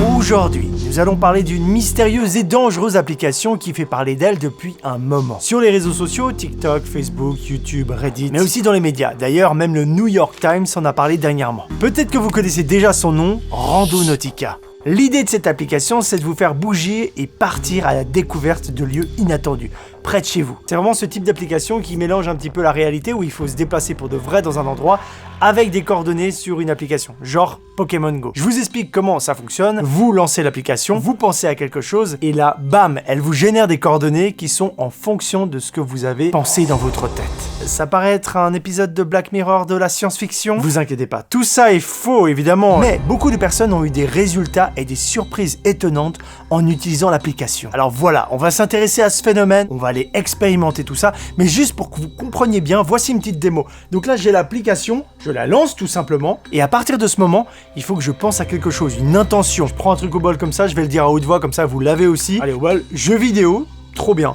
Aujourd'hui, nous allons parler d'une mystérieuse et dangereuse application qui fait parler d'elle depuis un moment. Sur les réseaux sociaux, TikTok, Facebook, YouTube, Reddit, mais aussi dans les médias. D'ailleurs, même le New York Times en a parlé dernièrement. Peut-être que vous connaissez déjà son nom, Randonautica. L'idée de cette application, c'est de vous faire bouger et partir à la découverte de lieux inattendus, près de chez vous. C'est vraiment ce type d'application qui mélange un petit peu la réalité où il faut se déplacer pour de vrai dans un endroit avec des coordonnées sur une application, genre Pokémon Go. Je vous explique comment ça fonctionne, vous lancez l'application, vous pensez à quelque chose, et là, bam, elle vous génère des coordonnées qui sont en fonction de ce que vous avez pensé dans votre tête. Ça paraît être un épisode de Black Mirror de la science-fiction. Vous inquiétez pas, tout ça est faux évidemment, mais beaucoup de personnes ont eu des résultats et des surprises étonnantes en utilisant l'application. Alors voilà, on va s'intéresser à ce phénomène, on va aller expérimenter tout ça, mais juste pour que vous compreniez bien, voici une petite démo. Donc là, j'ai l'application, je la lance tout simplement, et à partir de ce moment, il faut que je pense à quelque chose, une intention. Je prends un truc au bol comme ça, je vais le dire à haute voix, comme ça vous l'avez aussi. Allez, au bol, jeu vidéo, trop bien.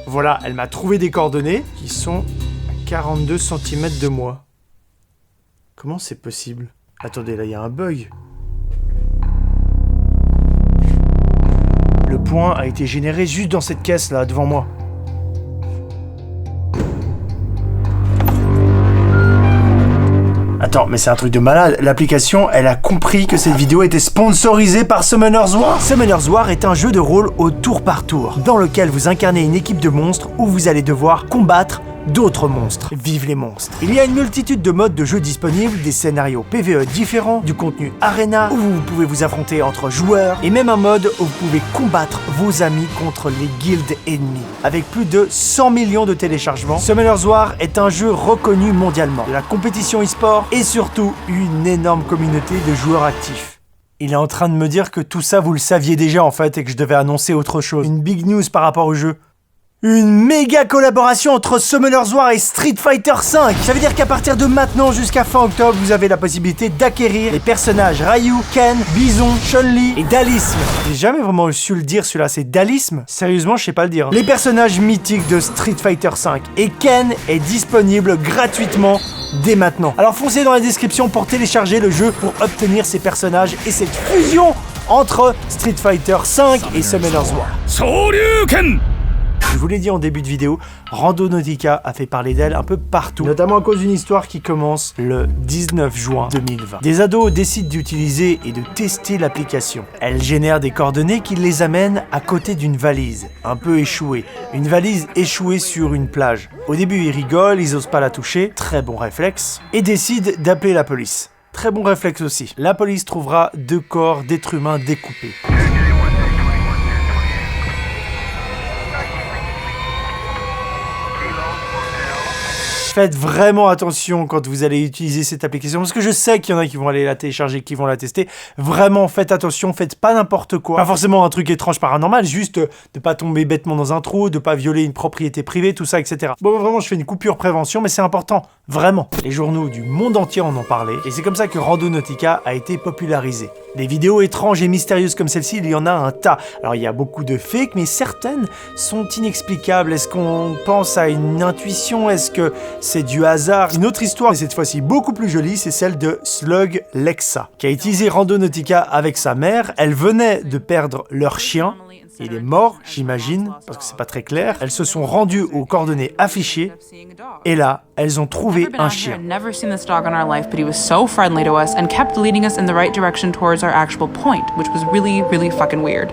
Voilà, elle m'a trouvé des coordonnées qui sont à 42 cm de moi. Comment c'est possible? Attendez, là il y a un bug. Le point a été généré juste dans cette caisse là, devant moi. Attends, mais c'est un truc de malade. L'application, elle a compris que cette vidéo était sponsorisée par Summoner's War. Summoner's War est un jeu de rôle au tour par tour, dans lequel vous incarnez une équipe de monstres où vous allez devoir combattre d'autres monstres. Vive les monstres. Il y a une multitude de modes de jeu disponibles, des scénarios PvE différents, du contenu arena, où vous pouvez vous affronter entre joueurs, et même un mode où vous pouvez combattre vos amis contre les guildes ennemies. Avec plus de 100 millions de téléchargements, Summoner's War est un jeu reconnu mondialement, de la compétition e-sport, et surtout une énorme communauté de joueurs actifs. Il est en train de me dire que tout ça vous le saviez déjà en fait, et que je devais annoncer autre chose. Une big news par rapport au jeu. Une méga collaboration entre Summoner's War et Street Fighter V. Ça veut dire qu'à partir de maintenant jusqu'à fin octobre, vous avez la possibilité d'acquérir les personnages Ryu, Ken, Bison, Chun-Li et Dalisme. J'ai jamais vraiment su le dire celui-là, c'est Dalisme? Sérieusement, je sais pas le dire. Les personnages mythiques de Street Fighter V. Et Ken est disponible gratuitement dès maintenant. Alors foncez dans la description pour télécharger le jeu pour obtenir ces personnages et cette fusion entre Street Fighter V et Summoner's War. Shoryuken! Je vous l'ai dit en début de vidéo, Randonautica a fait parler d'elle un peu partout, notamment à cause d'une histoire qui commence le 19 juin 2020. Des ados décident d'utiliser et de tester l'application. Elle génère des coordonnées qui les amènent à côté d'une valise, un peu échouée. Une valise échouée sur une plage. Au début, ils rigolent, ils osent pas la toucher, très bon réflexe, et décident d'appeler la police. Très bon réflexe aussi. La police trouvera 2 corps d'êtres humains découpés. Faites vraiment attention quand vous allez utiliser cette application, parce que je sais qu'il y en a qui vont aller la télécharger, qui vont la tester. Vraiment, faites attention, faites pas n'importe quoi. Pas forcément un truc étrange paranormal, juste de pas tomber bêtement dans un trou, de pas violer une propriété privée, tout ça, etc. Bon, vraiment, je fais une coupure prévention, mais c'est important, vraiment. Les journaux du monde entier en ont parlé, et c'est comme ça que Randonautica a été popularisé. Des vidéos étranges et mystérieuses comme celle-ci, il y en a un tas. Alors, il y a beaucoup de fakes, mais certaines sont inexplicables. Est-ce qu'on pense à une intuition? Est-ce que c'est du hasard? Une autre histoire, mais cette fois-ci beaucoup plus jolie, c'est celle de Slug Lexa, qui a utilisé Randonautica avec sa mère. Elle venait de perdre leur chien. Il est mort, j'imagine, parce que c'est pas très clair. Elles se sont rendues aux coordonnées affichées, et là, elles ont trouvé un chien.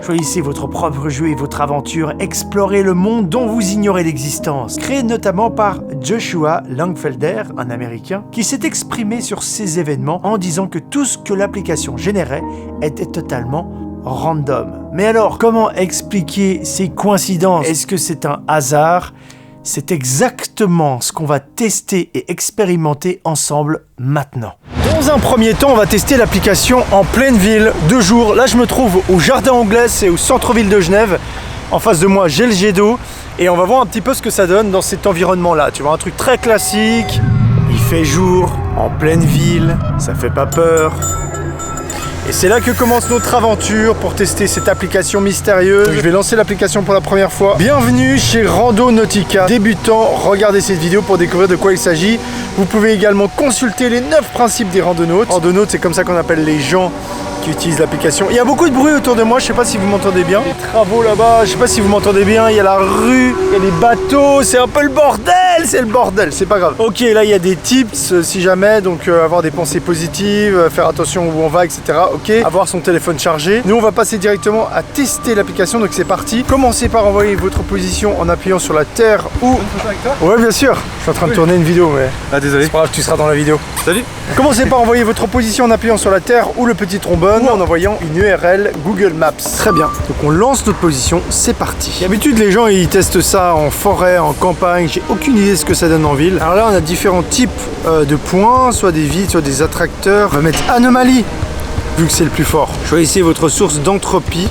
Choisissez votre propre jeu et votre aventure, explorez le monde dont vous ignorez l'existence. Créé notamment par Joshua Langfelder, un Américain, qui s'est exprimé sur ces événements en disant que tout ce que l'application générait était totalement random. Mais alors, comment expliquer ces coïncidences? Est-ce que c'est un hasard? C'est exactement ce qu'on va tester et expérimenter ensemble maintenant. Dans un premier temps, on va tester l'application en pleine ville, 2 jours. Là, je me trouve au Jardin Anglais, c'est au centre-ville de Genève. En face de moi, j'ai le jet d'eau. Et on va voir un petit peu ce que ça donne dans cet environnement-là. Tu vois, un truc très classique. Il fait jour, en pleine ville, ça fait pas peur. Et c'est là que commence notre aventure pour tester cette application mystérieuse. Je vais lancer l'application pour la première fois. Bienvenue chez Randonautica. Débutant, regardez cette vidéo pour découvrir de quoi il s'agit. Vous pouvez également consulter les 9 principes des randonautes. Randonautes, c'est comme ça qu'on appelle les gens qui utilisent l'application. Il y a beaucoup de bruit autour de moi, je sais pas si vous m'entendez bien. Les travaux là-bas, je sais pas si vous m'entendez bien. Il y a la rue, il y a les bateaux, c'est un peu le bordel, c'est pas grave. Ok, là il y a des tips si jamais, donc avoir des pensées positives, faire attention où on va, etc. Ok, avoir son téléphone chargé. Nous on va passer directement à tester l'application, donc c'est parti. Commencez par envoyer votre position en appuyant sur la terre ou... Une photo avec toi ? Ouais, bien sûr. Je suis en train de tourner une vidéo, mais... Ah désolé. C'est pas grave, tu seras dans la vidéo. Salut. Commencez par envoyer votre position en appuyant sur la terre ou le petit trombone ou en envoyant une URL Google Maps. Très bien. Donc on lance notre position, c'est parti. D'habitude les gens ils testent ça en forêt, en campagne, j'ai aucune idée de ce que ça donne en ville. Alors là on a différents types de points, soit des vides, soit des attracteurs. On va mettre anomalie, vu que c'est le plus fort. Choisissez votre source d'entropie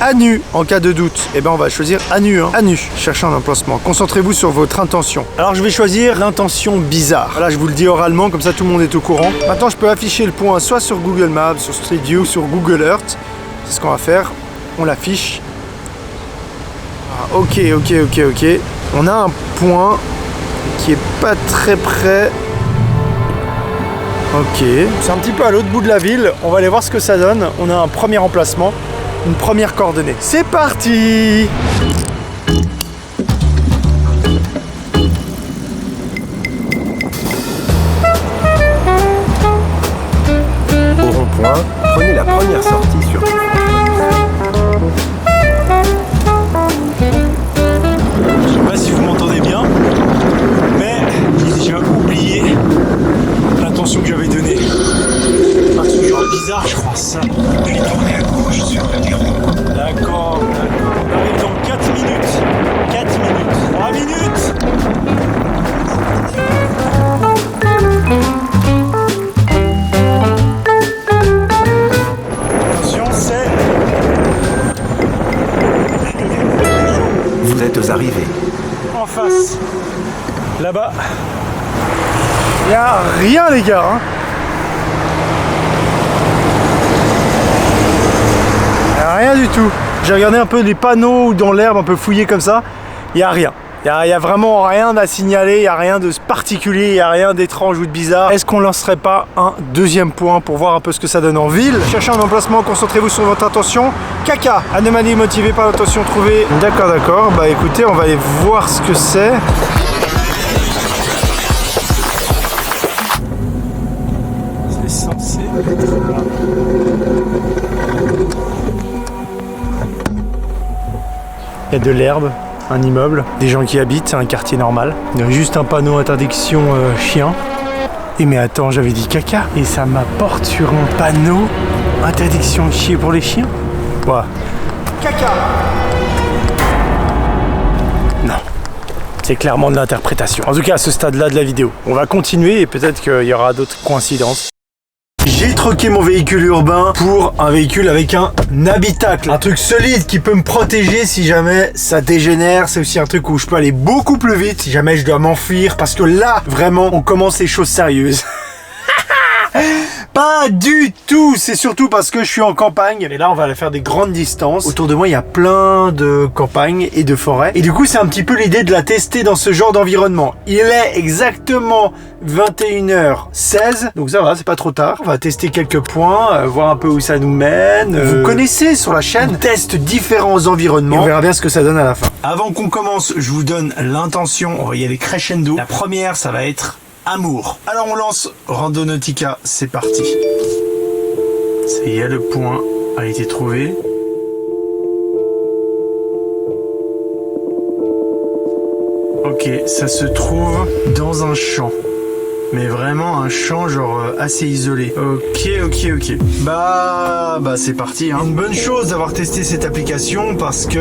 à nu en cas de doute. Et ben on va choisir à nu, à nu. Cherchez un emplacement. Concentrez-vous sur votre intention. Alors je vais choisir l'intention bizarre. Voilà, je vous le dis oralement, comme ça tout le monde est au courant. Maintenant je peux afficher le point soit sur Google Maps, sur Street View, sur Google Earth. C'est ce qu'on va faire. On l'affiche. Ah, ok. On a un point qui est pas très près. Ok, c'est un petit peu à l'autre bout de la ville, on va aller voir ce que ça donne. On a un premier emplacement, une première coordonnée. C'est parti! Au rond-point, prenez la première sortie sur... Je sais pas si vous m'entendez bien, mais j'ai déjà oublié l'intention que j'avais donnée. Un truc genre bizarre, je crois ça. Puis tourner à gauche sur le bureau. D'accord. On arrive dans 4 minutes. 3 minutes. Attention, c'est... Vous êtes arrivés. En face. Là-bas. Il n'y a rien les gars hein. Il n'y a rien du tout. J'ai regardé un peu les panneaux ou dans l'herbe un peu fouillé comme ça. Il n'y a rien. Il n'y a vraiment rien à signaler, il n'y a rien de particulier, il n'y a rien d'étrange ou de bizarre. Est-ce qu'on lancerait pas un deuxième point pour voir un peu ce que ça donne en ville? Cherchez un emplacement, concentrez-vous sur votre intention. Caca, anomalie motivée par l'intention trouvée. D'accord. Bah écoutez, on va aller voir ce que c'est. C'est censé être là. Il y a de l'herbe. Un immeuble, des gens qui habitent, c'est un quartier normal. Il y a juste un panneau interdiction chien. Et mais attends, j'avais dit caca. Et ça m'apporte sur un panneau interdiction de chier pour les chiens. Ouais. Caca. Non. C'est clairement de l'interprétation. En tout cas, à ce stade-là de la vidéo. On va continuer et peut-être qu'il y aura d'autres coïncidences. J'ai troqué mon véhicule urbain pour un véhicule avec un habitacle. Un truc solide qui peut me protéger si jamais ça dégénère. C'est aussi un truc où je peux aller beaucoup plus vite si jamais je dois m'enfuir. Parce que là, vraiment, on commence les choses sérieuses. Pas du tout, c'est surtout parce que je suis en campagne et là on va aller faire des grandes distances. Autour de moi il y a plein de campagnes et de forêts et du coup c'est un petit peu l'idée de la tester dans ce genre d'environnement. Il est exactement 21h16, donc ça va, c'est pas trop tard. On va tester quelques points, voir un peu où ça nous mène. Vous connaissez sur la chaîne, on teste différents environnements. On verra bien ce que ça donne à la fin. Avant qu'on commence, je vous donne l'intention, on va y aller crescendo. La première ça va être amour. Alors on lance Randonautica, c'est parti. Ça y est, le point a été trouvé. Ok, ça se trouve dans un champ. Mais vraiment un champ genre assez isolé. Ok. Bah c'est parti hein. Une bonne chose d'avoir testé cette application parce que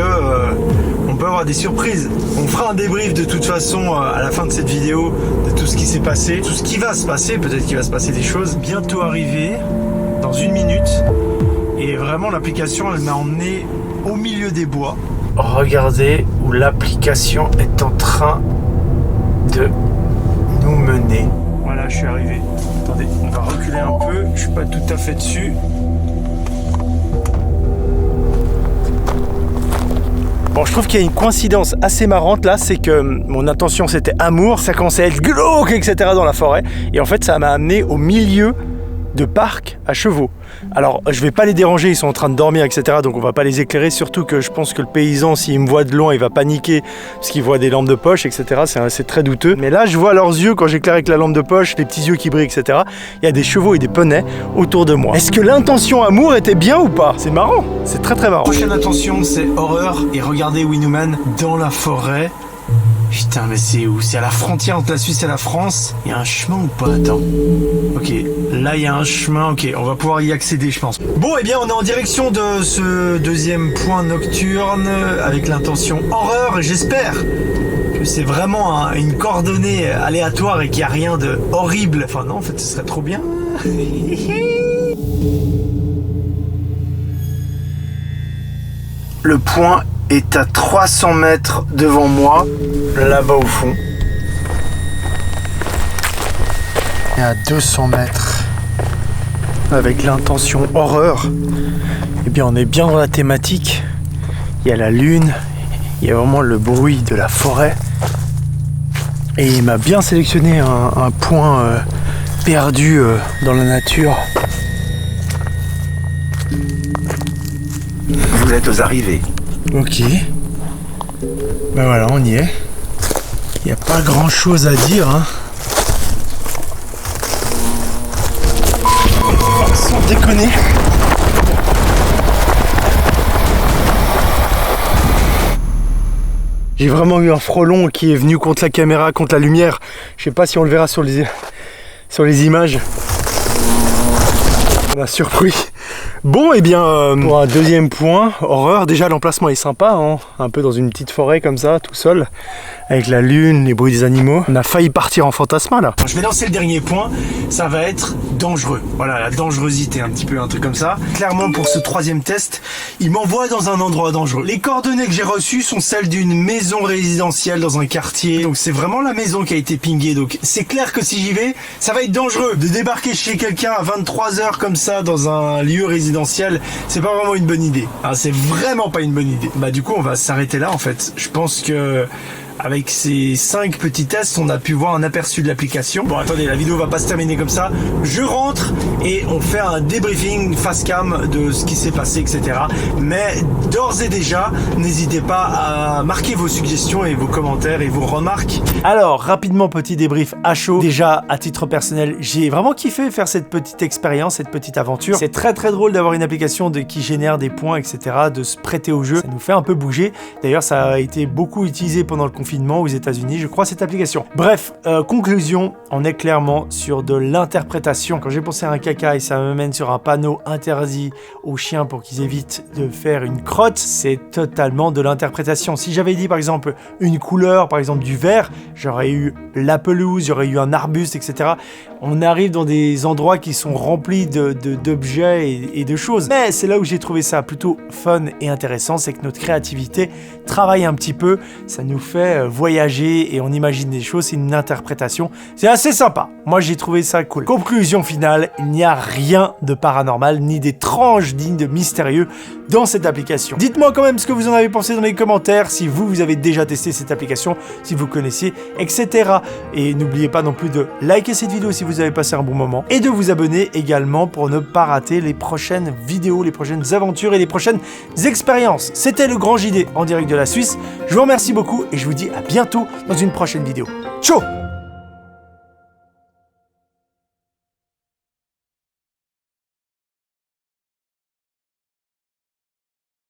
on peut avoir des surprises. On fera un débrief de toute façon à la fin de cette vidéo de tout ce qui s'est passé, tout ce qui va se passer, peut-être qu'il va se passer des choses. Bientôt arrivé, dans 1 minute. Et vraiment l'application elle m'a emmené au milieu des bois. Regardez où l'application est en train de nous mener. Voilà, je suis arrivé. Attendez, on va reculer un peu. Je suis pas tout à fait dessus. Bon, je trouve qu'il y a une coïncidence assez marrante là, c'est que mon intention c'était amour, ça commençait à être glauque, etc. dans la forêt. Et en fait, ça m'a amené au milieu de parc à chevaux. Alors, je vais pas les déranger, ils sont en train de dormir, etc. Donc on va pas les éclairer, surtout que je pense que le paysan, s'il me voit de loin, il va paniquer parce qu'il voit des lampes de poche, etc. C'est très douteux. Mais là, je vois leurs yeux quand j'éclaire avec la lampe de poche, les petits yeux qui brillent, etc. Il y a des chevaux et des poneys autour de moi. Est-ce que l'intention amour était bien ou pas? C'est marrant, c'est très très marrant. Prochaine intention, c'est horreur et regardez Winooman dans la forêt. Putain, mais c'est où? C'est à la frontière entre la Suisse et la France. Il y a un chemin ou pas? Attends. Ok, là il y a un chemin. Ok, on va pouvoir y accéder, je pense. Bon, eh bien, on est en direction de ce deuxième point nocturne avec l'intention horreur. Et j'espère que c'est vraiment une coordonnée aléatoire et qu'il n'y a rien de horrible. Enfin non, en fait, ce serait trop bien. Le point est à 300 mètres devant moi, là-bas au fond. Et à 200 mètres, avec l'intention horreur, eh bien on est bien dans la thématique. Il y a la lune, il y a vraiment le bruit de la forêt. Et il m'a bien sélectionné un point perdu dans la nature. Vous êtes aux arrivées. Ok. Ben voilà, on y est. Il n'y a pas grand chose à dire, hein. Sans déconner. J'ai vraiment eu un frelon qui est venu contre la caméra, contre la lumière. Je sais pas si on le verra sur les images. On a surpris. Bon, et bien, pour un deuxième point, horreur, déjà l'emplacement est sympa, hein, un peu dans une petite forêt comme ça, tout seul, avec la lune, les bruits des animaux. On a failli partir en fantasma là. Je vais lancer le dernier point, ça va être dangereux. Voilà, la dangerosité, un petit peu, un truc comme ça. Clairement, pour ce troisième test, il m'envoie dans un endroit dangereux. Les coordonnées que j'ai reçues sont celles d'une maison résidentielle dans un quartier. Donc c'est vraiment la maison qui a été pingée. Donc c'est clair que si j'y vais, ça va être dangereux. De débarquer chez quelqu'un à 23h comme ça, dans un lieu résidentiel, c'est pas vraiment une bonne idée. Hein, c'est vraiment pas une bonne idée. Bah du coup on va s'arrêter là en fait. Je pense que avec ces 5 petits tests, on a pu voir un aperçu de l'application. Bon attendez, la vidéo va pas se terminer comme ça. Je rentre et on fait un débriefing face cam de ce qui s'est passé, etc. Mais d'ores et déjà, n'hésitez pas à marquer vos suggestions et vos commentaires et vos remarques. Alors, rapidement, petit débrief à chaud. Déjà, à titre personnel, j'ai vraiment kiffé faire cette petite expérience, cette petite aventure. C'est très très drôle d'avoir une application qui génère des points, etc., de se prêter au jeu. Ça nous fait un peu bouger. D'ailleurs, ça a été beaucoup utilisé pendant le confinement aux États-Unis, je crois, cette application. Bref, conclusion, on est clairement sur de l'interprétation. Quand j'ai pensé à un caca et ça me mène sur un panneau interdit aux chiens pour qu'ils évitent de faire une crotte, c'est totalement de l'interprétation. Si j'avais dit par exemple une couleur, par exemple du vert, j'aurais eu la pelouse, j'aurais eu un arbuste, etc. On arrive dans des endroits qui sont remplis d'objets et de choses. Mais c'est là où j'ai trouvé ça plutôt fun et intéressant, c'est que notre créativité travaille un petit peu, ça nous fait voyager et on imagine des choses, c'est une interprétation. C'est assez sympa. Moi, j'ai trouvé ça cool. Conclusion finale, il n'y a rien de paranormal, ni d'étrange, ni de mystérieux dans cette application. Dites-moi quand même ce que vous en avez pensé dans les commentaires, si vous avez déjà testé cette application, si vous connaissiez, etc. Et n'oubliez pas non plus de liker cette vidéo si vous avez passé un bon moment et de vous abonner également pour ne pas rater les prochaines vidéos, les prochaines aventures et les prochaines expériences. C'était le Grand JD en direct de la Suisse. Je vous remercie beaucoup et je vous dis à bientôt dans une prochaine vidéo. Ciao!